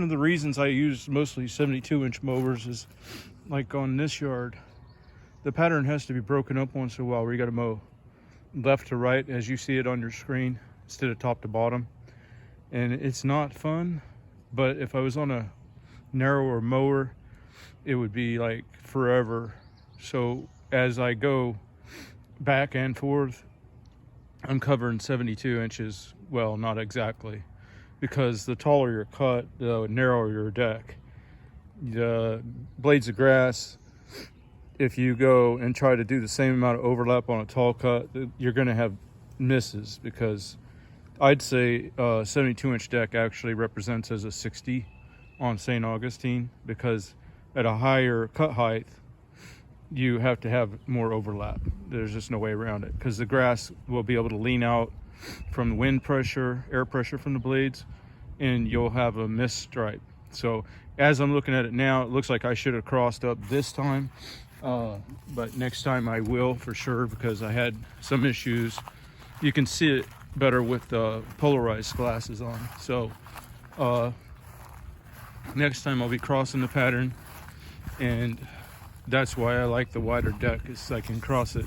of the reasons I use mostly 72-inch mowers is, like on this yard, the pattern has to be broken up once in a while where you got to mow left to right as you see it on your screen instead of top to bottom. And it's not fun, but if I was on a narrower mower, it would be like forever. So as I go back and forth, I'm covering 72 inches. Well, not exactly, because the taller your cut, the narrower your deck. The blades of grass, if you go and try to do the same amount of overlap on a tall cut, you're going to have misses, because I'd say 72-inch deck actually represents as a 60 on St. Augustine, because at a higher cut height, you have to have more overlap. There's just no way around it, because the grass will be able to lean out from the wind pressure, air pressure from the blades, and you'll have a mist stripe. So as I'm looking at it now, it looks like I should have crossed up this time, but next time I will for sure, because I had some issues. You can see it better with the polarized glasses on. So next time I'll be crossing the pattern, and that's why I like the wider deck, is I can cross it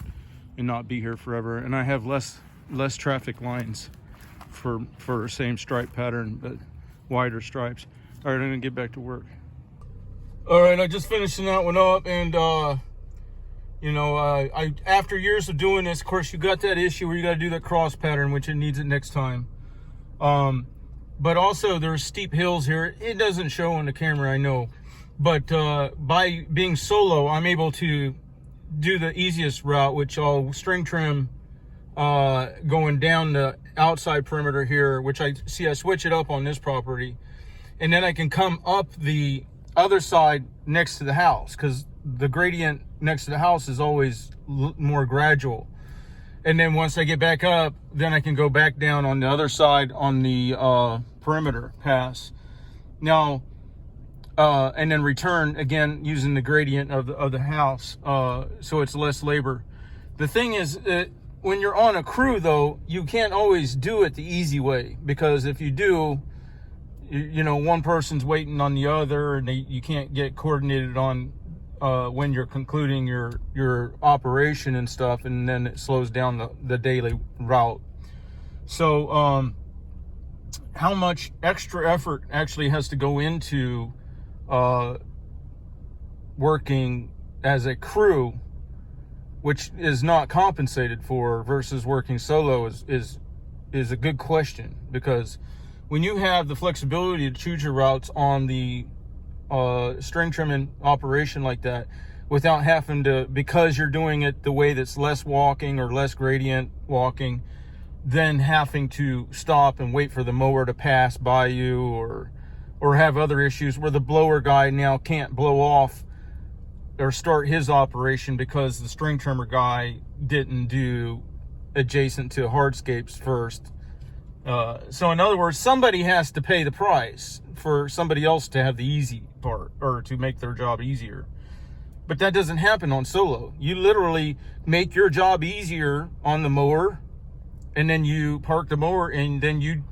and not be here forever, and I have less traffic lines for same stripe pattern but wider stripes. All right, I'm gonna get back to work. All right, I just finishing that one up, and you know, I after years of doing this, of course, you got that issue where you got to do that cross pattern, which it needs it next time. But also there's steep hills here. It doesn't show on the camera, I know, but by being solo, I'm able to do the easiest route, which I'll string trim going down the outside perimeter here, which I switch it up on this property, and then I can come up the other side next to the house, because the gradient next to the house is always more gradual. And then once I get back up, then I can go back down on the other side on the perimeter pass. Now, and then return again using the gradient of the house, so it's less labor. The thing is, when you're on a crew though, you can't always do it the easy way, because if you do, you know, one person's waiting on the other, and you can't get coordinated on when you're concluding your operation and stuff, and then it slows down the daily route. So how much extra effort actually has to go into working as a crew, which is not compensated for, versus working solo is a good question, because when you have the flexibility to choose your routes on the string trimming operation like that, without having to, because you're doing it the way that's less walking or less gradient walking, then having to stop and wait for the mower to pass by you, or have other issues where the blower guy now can't blow off or start his operation because the string trimmer guy didn't do adjacent to hardscapes first. So in other words, somebody has to pay the price for somebody else to have the easy part, or to make their job easier. But that doesn't happen on solo. You literally make your job easier on the mower, and then you park the mower, and then you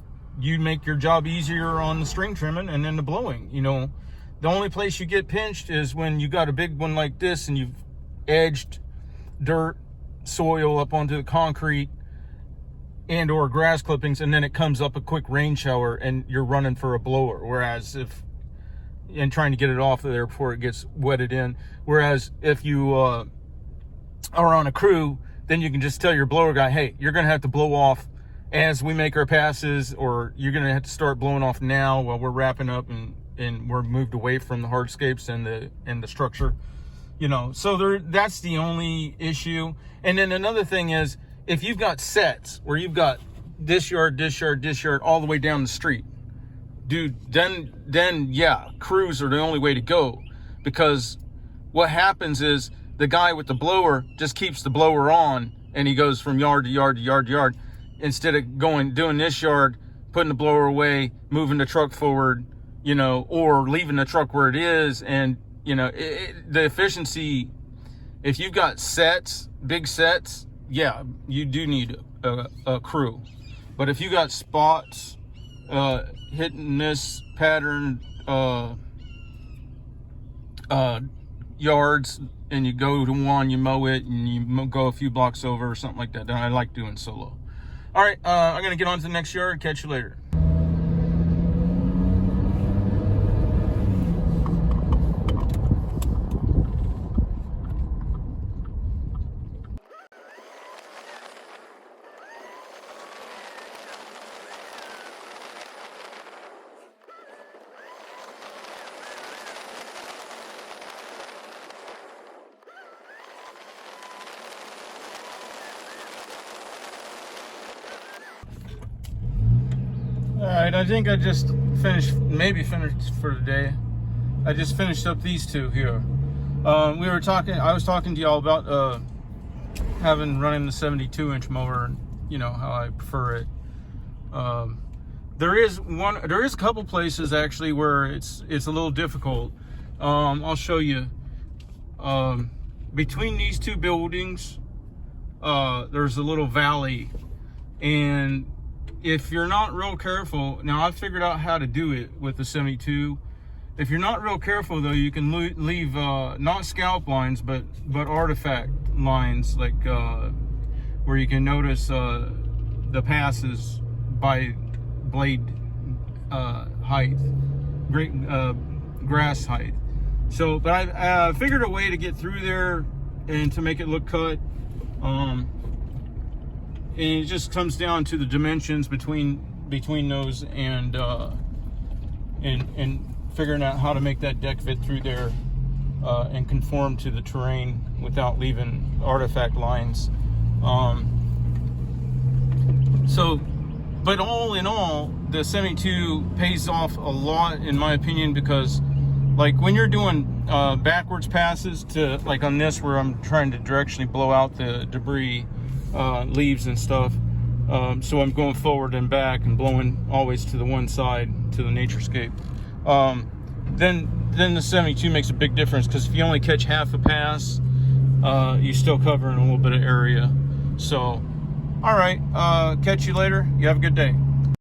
make your job easier on the string trimming and then the blowing. You know, the only place you get pinched is when you got a big one like this and you've edged dirt, soil up onto the concrete and or grass clippings, and then it comes up a quick rain shower and you're running for a blower. Whereas and trying to get it off of there before it gets wetted in. Whereas if you are on a crew, then you can just tell your blower guy, hey, you're going to have to blow off as we make our passes, or you're going to have to start blowing off now while we're wrapping up and we're moved away from the hardscapes and the structure. You know, so that's the only issue. And then another thing is, if you've got sets where you've got this yard, all the way down the street, dude, then yeah, crews are the only way to go. Because what happens is the guy with the blower just keeps the blower on, and he goes from yard to yard to yard to yard, instead of doing this yard, putting the blower away, moving the truck forward, you know, or leaving the truck where it is. And you know, the efficiency, if you've got sets, big sets, yeah, you do need a crew. But if you got spots, hit and miss pattern, yards, and you go to one, you mow it, and you go a few blocks over or something like that. I like doing solo. All right, I'm gonna get on to the next yard. Catch you later. All right, I think I just finished for the day. I just finished up these two here. I was talking to y'all about running the 72-inch mower, and you know how I prefer it. There is a couple places actually where it's a little difficult. I'll show you. Between these two buildings, there's a little valley, and if you're not real careful, now I figured out how to do it with the 72. If you're not real careful though, you can leave not scalp lines, but artifact lines, like where you can notice the passes by blade height, grass height. So, but I figured a way to get through there and to make it look cut. And it just comes down to the dimensions between those, and figuring out how to make that deck fit through there and conform to the terrain without leaving artifact lines. But all in all, the 72 pays off a lot in my opinion, because like when you're doing backwards passes to, like on this where I'm trying to directionally blow out the debris, leaves and stuff, so I'm going forward and back and blowing always to the one side, to the naturescape. Then the 72 makes a big difference, because if you only catch half a pass, you still covering a little bit of area. So all right, catch you later. You have a good day.